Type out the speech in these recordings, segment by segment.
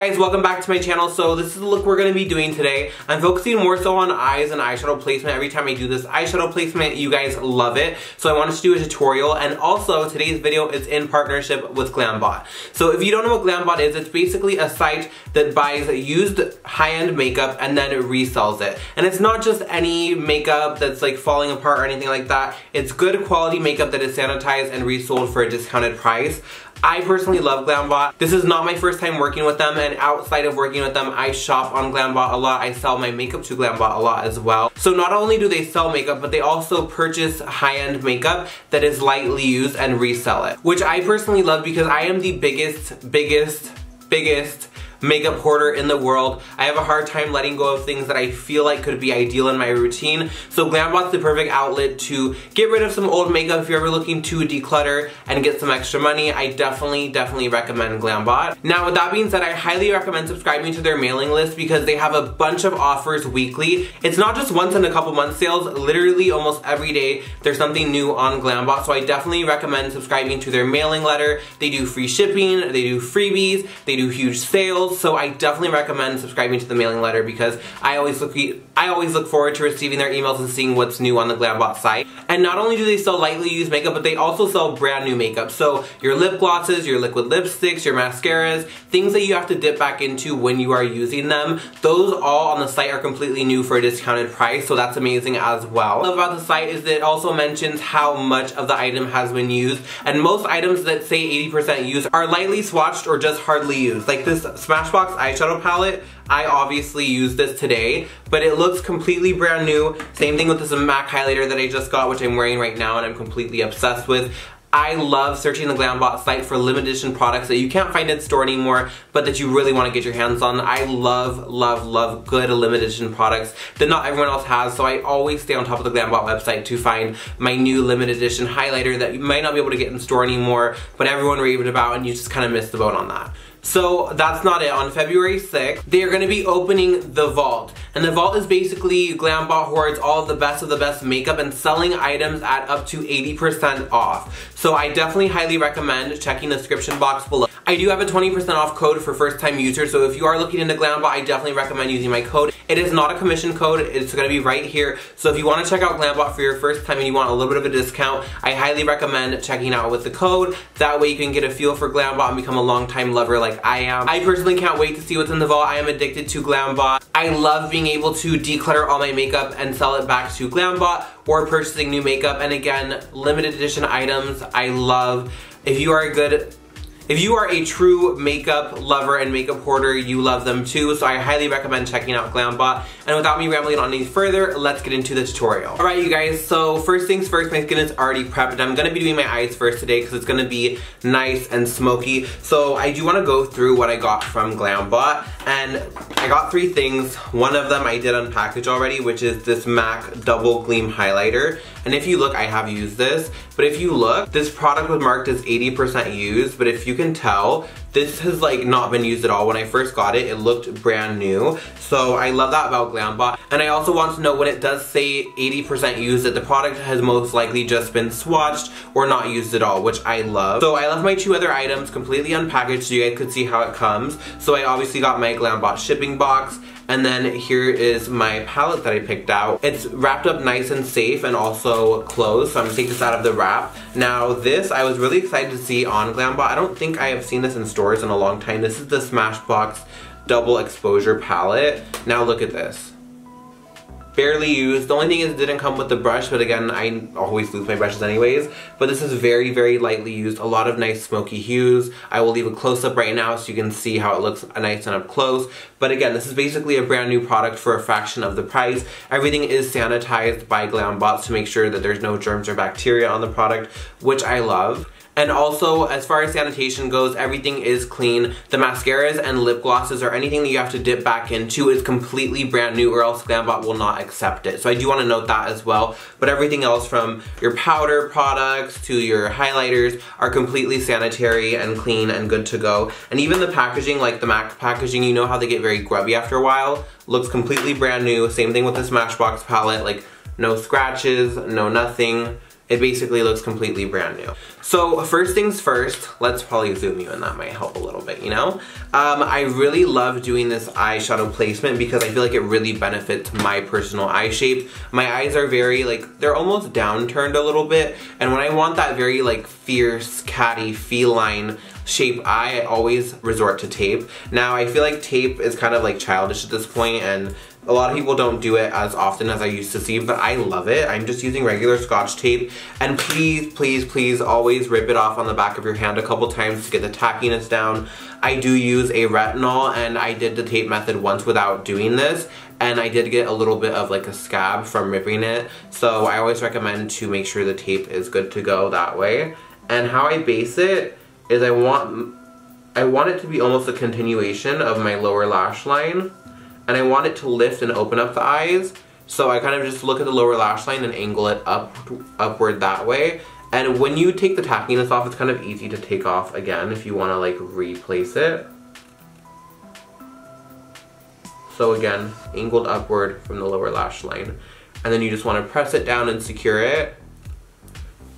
Guys, welcome back to my channel. So this is the look we're going to be doing today. I'm focusing more so on eyes and eyeshadow placement. Every time I do this eyeshadow placement, you guys love it. So I wanted to do a tutorial, and also today's video is in partnership with Glambot. So if you don't know what Glambot is, it's basically a site that buys used high-end makeup and then it resells it. And it's not just any makeup that's like falling apart or anything like that. It's good quality makeup that is sanitized and resold for a discounted price. I personally love Glambot. This is not my first time working with them, and outside of working with them, I shop on Glambot a lot. I sell my makeup to Glambot a lot as well. So not only do they sell makeup, but they also purchase high-end makeup that is lightly used and resell it, which I personally love because I am the biggest makeup hoarder in the world. I have a hard time letting go of things that I feel like could be ideal in my routine. So Glambot's the perfect outlet to get rid of some old makeup if you're ever looking to declutter and get some extra money. I definitely recommend Glambot. Now with that being said, I highly recommend subscribing to their mailing list because they have a bunch of offers weekly. It's not just once in a couple months sales, literally almost every day there's something new on Glambot. So I definitely recommend subscribing to their mailing letter. They do free shipping, they do freebies, they do huge sales. So I definitely recommend subscribing to the mailing letter because I always look forward to receiving their emails and seeing what's new on the Glambot site. And not only do they sell lightly used makeup, but they also sell brand new makeup. So your lip glosses, your liquid lipsticks, your mascaras, things that you have to dip back into when you are using them, those all on the site are completely new for a discounted price, so that's amazing as well. What I love about the site is that it also mentions how much of the item has been used, and most items that say 80% used are lightly swatched or just hardly used. Like this Smashbox eyeshadow palette, I obviously used this today, but it looks completely brand new. Same thing with this MAC highlighter that I just got, which I'm wearing right now and I'm completely obsessed with. I love searching the Glambot site for limited edition products that you can't find in store anymore, but that you really want to get your hands on. I love good limited edition products that not everyone else has, so I always stay on top of the Glambot website to find my new limited edition highlighter that you might not be able to get in store anymore, but everyone raved about and you just kind of missed the boat on that. So that's not it. On February 6th, they are going to be opening the Vault. And the Vault is basically Glambot hoards all of the best makeup and selling items at up to 80% off. So I definitely highly recommend checking the description box below. I do have a 20% off code for first time users, so if you are looking into Glambot, I definitely recommend using my code. It is not a commission code, it's going to be right here. So if you want to check out Glambot for your first time and you want a little bit of a discount, I highly recommend checking out with the code. That way you can get a feel for Glambot and become a long-time lover like I am. I personally can't wait to see what's in the Vault. I am addicted to Glambot. I love being able to declutter all my makeup and sell it back to Glambot, or purchasing new makeup. And again, limited edition items, I love. If you are a true makeup lover and makeup hoarder, you love them too, so I highly recommend checking out Glambot. And without me rambling on any further, let's get into the tutorial. Alright you guys, so first things first, my skin is already prepped, and I'm going to be doing my eyes first today because it's going to be nice and smoky. So I do want to go through what I got from Glambot, and I got three things. One of them I did unpackage already, which is this MAC Double Gleam Highlighter. And if you look, I have used this, but if you look, this product was marked as 80% used, but if you can tell, this has like not been used at all. When I first got it, it looked brand new. So I love that about Glambot. And I also want to know when it does say 80% used, that the product has most likely just been swatched or not used at all, which I love. So I left my two other items completely unpackaged so you guys could see how it comes. So I obviously got my Glambot shipping box. And then here is my palette that I picked out. It's wrapped up nice and safe and also closed, so I'm gonna take this out of the wrap. Now this, I was really excited to see on Glambot. I don't think I have seen this in stores in a long time. This is the Smashbox Double Exposure Palette. Now look at this. Barely used. The only thing is it didn't come with the brush, but again, I always lose my brushes anyways. But this is very lightly used. A lot of nice smoky hues. I will leave a close-up right now so you can see how it looks nice and up close. But again, this is basically a brand new product for a fraction of the price. Everything is sanitized by Glambot to make sure that there's no germs or bacteria on the product, which I love. And also, as far as sanitation goes, everything is clean. The mascaras and lip glosses or anything that you have to dip back into is completely brand new, or else Glambot will not accept it. So I do want to note that as well. But everything else, from your powder products to your highlighters, are completely sanitary and clean and good to go. And even the packaging, like the MAC packaging, you know how they get very grubby after a while? Looks completely brand new. Same thing with the Smashbox palette, like no scratches, no nothing. it basically looks completely brand new. So first things first, let's probably zoom you in, that might help a little bit, you know? I really love doing this eyeshadow placement because I feel like it really benefits my personal eye shape. My eyes are very like, they're almost downturned a little bit, and when I want that very like fierce, catty, feline shape eye, I always resort to tape. Now I feel like tape is kind of like childish at this point, and a lot of people don't do it as often as I used to see, but I love it. I'm just using regular Scotch tape, and please, please, please always rip it off on the back of your hand a couple times to get the tackiness down. I do use a retinol, and I did the tape method once without doing this, and I did get a little bit of like a scab from ripping it, so I always recommend to make sure the tape is good to go that way. And how I base it is I want it to be almost a continuation of my lower lash line, and I want it to lift and open up the eyes, so I kind of just look at the lower lash line and angle it upward that way. And when you take the tackiness off, it's kind of easy to take off again if you want to like replace it. So again, angled upward from the lower lash line, and then you just want to press it down and secure it.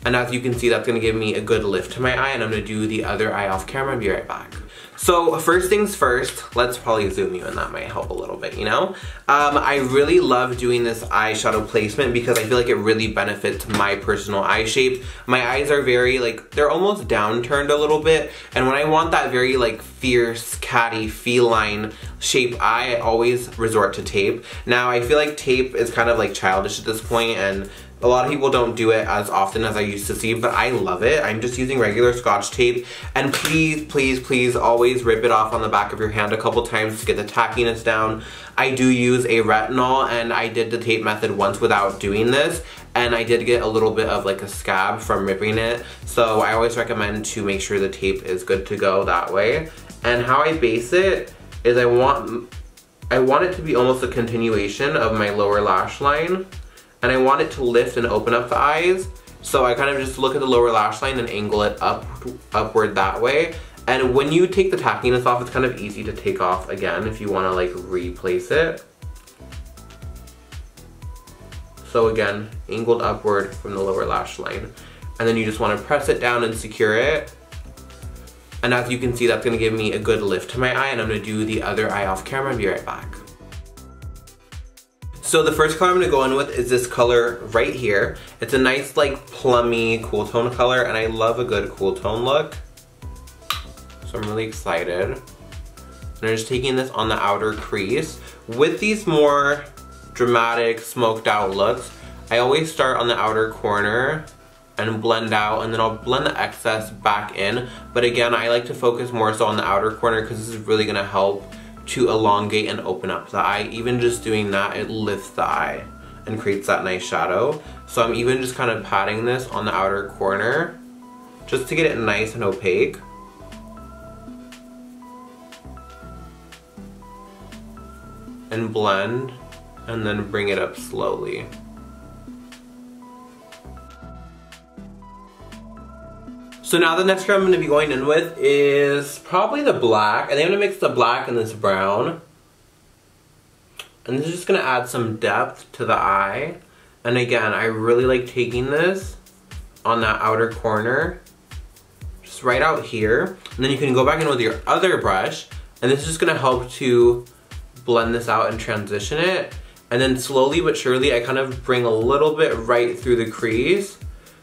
And as you can see, that's going to give me a good lift to my eye, and I'm going to do the other eye off camera and be right back. So first things first, let's probably zoom you in, that might help a little bit, you know? I really love doing this eyeshadow placement because I feel like it really benefits my personal eye shape. My eyes are very like, they're almost downturned a little bit, and when I want that very like fierce, catty, feline shape eye, I always resort to tape. Now I feel like tape is kind of like childish at this point, and a lot of people don't do it as often as I used to see, but I love it. I'm just using regular Scotch tape, and please, please, please always rip it off on the back of your hand a couple times to get the tackiness down. I do use a retinol, and I did the tape method once without doing this, and I did get a little bit of like a scab from ripping it, so I always recommend to make sure the tape is good to go that way. And how I base it is I want it to be almost a continuation of my lower lash line, and I want it to lift and open up the eyes, so I kind of just look at the lower lash line and angle it upward that way. And when you take the tackiness off, it's kind of easy to take off again if you want to like replace it. So again, angled upward from the lower lash line, and then you just want to press it down and secure it. And as you can see, that's going to give me a good lift to my eye, and I'm going to do the other eye off camera and be right back. So the first color I'm going to go in with is this color right here. It's a nice like plummy cool tone color, and I love a good cool tone look. So I'm really excited. And I'm just taking this on the outer crease. With these more dramatic smoked out looks, I always start on the outer corner and blend out, and then I'll blend the excess back in. But again, I like to focus more so on the outer corner because this is really going to help to elongate and open up the eye. Even just doing that, it lifts the eye and creates that nice shadow. So I'm even just kind of patting this on the outer corner just to get it nice and opaque. And blend, and then bring it up slowly. So now the next color I'm going to be going in with is probably the black. I think I'm going to mix the black and this brown. And this is just going to add some depth to the eye. And again, I really like taking this on that outer corner, just right out here. And then you can go back in with your other brush, and this is just going to help to blend this out and transition it. And then slowly but surely, I kind of bring a little bit right through the crease.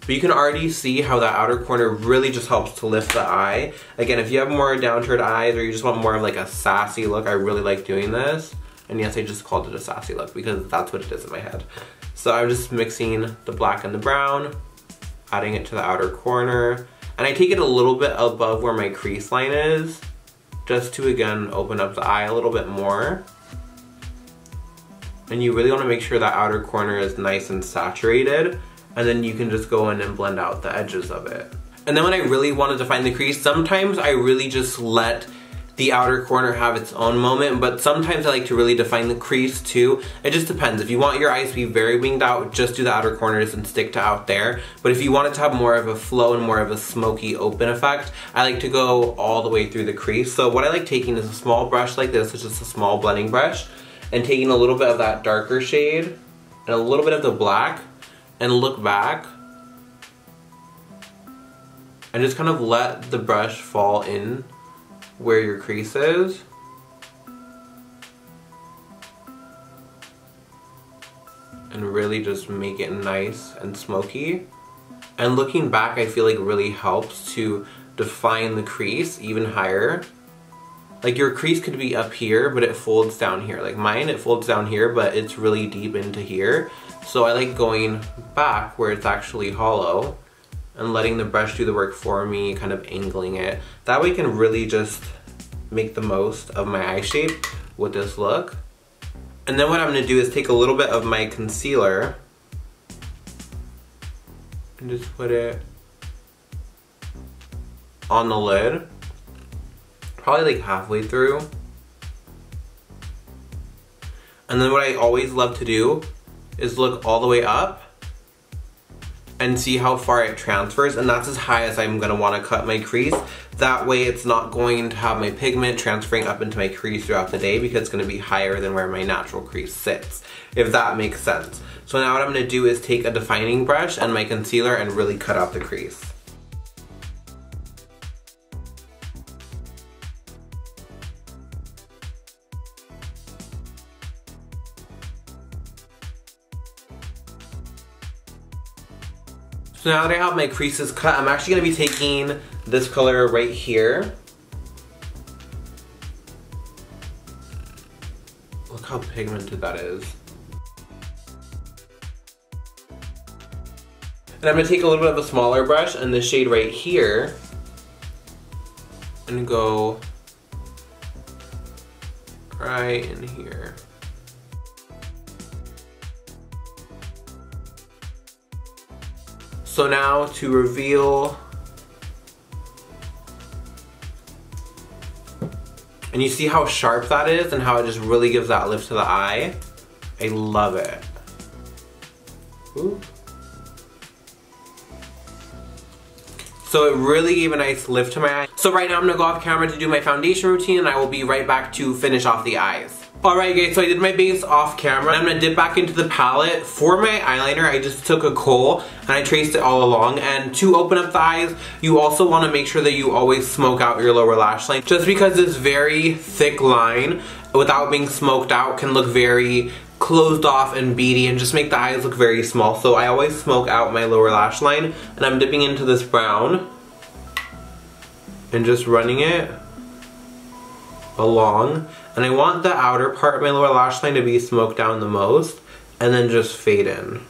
But you can already see how that outer corner really just helps to lift the eye. Again, if you have more downturned eyes, or you just want more of like a sassy look, I really like doing this. And yes, I just called it a sassy look because that's what it is in my head. So I'm just mixing the black and the brown, adding it to the outer corner. And I take it a little bit above where my crease line is, just to again open up the eye a little bit more. And you really want to make sure that outer corner is nice and saturated, and then you can just go in and blend out the edges of it. And then when I really want to define the crease, sometimes I really just let the outer corner have its own moment, but sometimes I like to really define the crease too. It just depends. If you want your eyes to be very winged out, just do the outer corners and stick to out there. But if you want it to have more of a flow and more of a smoky open effect, I like to go all the way through the crease. So what I like taking is a small brush like this, which is a small blending brush, and taking a little bit of that darker shade and a little bit of the black, and look back and just kind of let the brush fall in where your crease is. And really just make it nice and smoky. And looking back, I feel like it really helps to define the crease even higher. Like your crease could be up here, but it folds down here. Like mine, it folds down here, but it's really deep into here. So I like going back where it's actually hollow and letting the brush do the work for me, kind of angling it. That way I can really just make the most of my eye shape with this look. And then what I'm gonna do is take a little bit of my concealer and just put it on the lid, probably like halfway through. And then what I always love to do is look all the way up and see how far it transfers, and that's as high as I'm gonna wanna cut my crease. That way it's not going to have my pigment transferring up into my crease throughout the day, because it's gonna be higher than where my natural crease sits, if that makes sense. So now what I'm gonna do is take a defining brush and my concealer and really cut out the crease. So now that I have my creases cut, I'm actually gonna be taking this color right here. Look how pigmented that is. And I'm gonna take a little bit of a smaller brush and this shade right here and go right in here. So now to reveal, and you see how sharp that is and how it just really gives that lift to the eye. I love it. Ooh. So it really gave a nice lift to my eye. So right now I'm gonna go off camera to do my foundation routine, and I will be right back to finish off the eyes. Alright guys, so I did my base off camera. I'm gonna dip back into the palette. For my eyeliner, I just took a kohl and I traced it all along. And to open up the eyes, you also wanna make sure that you always smoke out your lower lash line. Just because this very thick line, without being smoked out, can look very closed off and beady and just make the eyes look very small. So I always smoke out my lower lash line, and I'm dipping into this brown and just running it along. And I want the outer part of my lower lash line to be smoked down the most, and then just fade in.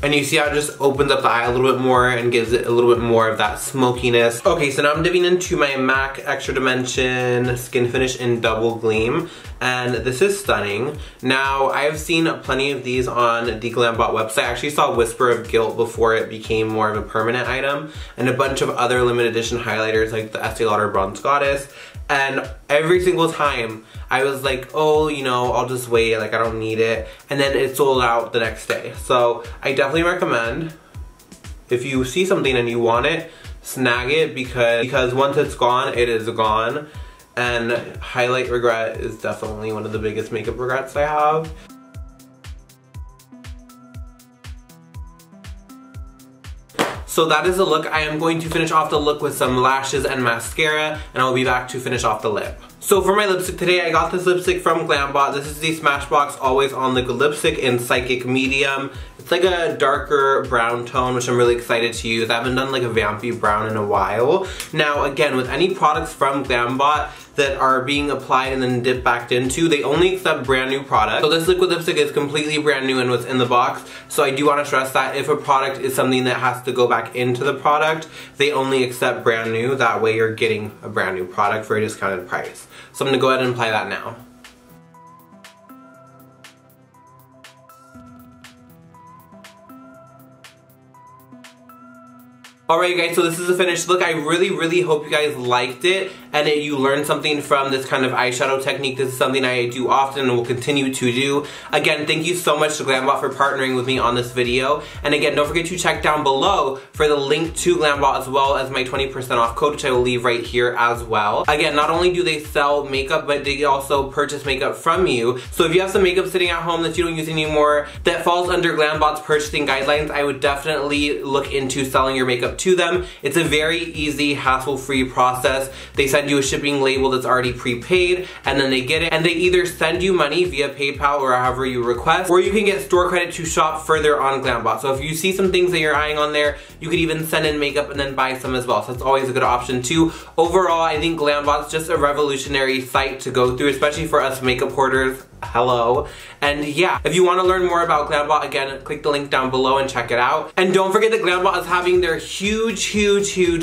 And you see how it just opens up the eye a little bit more and gives it a little bit more of that smokiness. Okay, so now I'm dipping into my MAC Extra Dimension Skin Finish in Double Gleam, and this is stunning. Now, I've seen plenty of these on the Glambot website. I actually saw Whisper of Guilt before it became more of a permanent item, and a bunch of other limited edition highlighters like the Estee Lauder Bronze Goddess. And every single time I was like, oh, you know, I'll just wait, like I don't need it. And then it sold out the next day. So I definitely recommend, if you see something and you want it, snag it, because once it's gone, it is gone. And highlight regret is definitely one of the biggest makeup regrets I have. So that is the look. I am going to finish off the look with some lashes and mascara, and I'll be back to finish off the lip. So for my lipstick today, I got this lipstick from Glambot. This is the Smashbox Always On Liquid Lipstick in Psychic Medium. It's like a darker brown tone, which I'm really excited to use. I haven't done like a vampy brown in a while. Now again, with any products from Glambot that are being applied and then dipped back into, they only accept brand new products. So this liquid lipstick is completely brand new and what's in the box. So I do want to stress that if a product is something that has to go back into the product, they only accept brand new. That way you're getting a brand new product for a discounted price. So I'm gonna go ahead and apply that now. Alright guys, so this is the finished look. I really hope you guys liked it. and you learn something from this kind of eyeshadow technique. This is something I do often and will continue to do. Again, thank you so much to Glambot for partnering with me on this video. And again, don't forget to check down below for the link to Glambot as well as my 20% off code, which I will leave right here as well. Again, not only do they sell makeup, but they also purchase makeup from you. So if you have some makeup sitting at home that you don't use anymore that falls under Glambot's purchasing guidelines, I would definitely look into selling your makeup to them. It's a very easy, hassle-free process. They send you a shipping label that's already prepaid, and then they get it, and they either send you money via PayPal or however you request, or you can get store credit to shop further on Glambot. So if you see some things that you're eyeing on there, you could even send in makeup and then buy some as well. So that's always a good option too. Overall, I think Glambot's just a revolutionary site to go through, especially for us makeup hoarders. Hello. And yeah, if you want to learn more about Glambot, again, click the link down below and check it out. And don't forget that Glambot is having their huge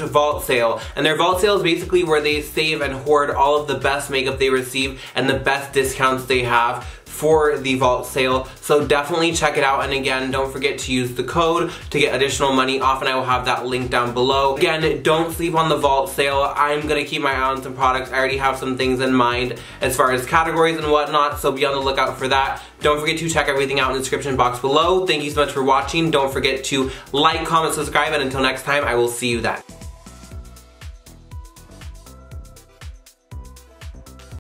vault sale. And their vault sale is basically where they save and hoard all of the best makeup they receive and the best discounts they have for the vault sale. So definitely check it out, and again, don't forget to use the code to get additional money off, and I will have that link down below. Again, don't sleep on the vault sale. I'm gonna keep my eye on some products. I already have some things in mind as far as categories and whatnot, so be on the lookout for that. Don't forget to check everything out in the description box below. Thank you so much for watching. Don't forget to like, comment, subscribe, and until next time, I will see you then.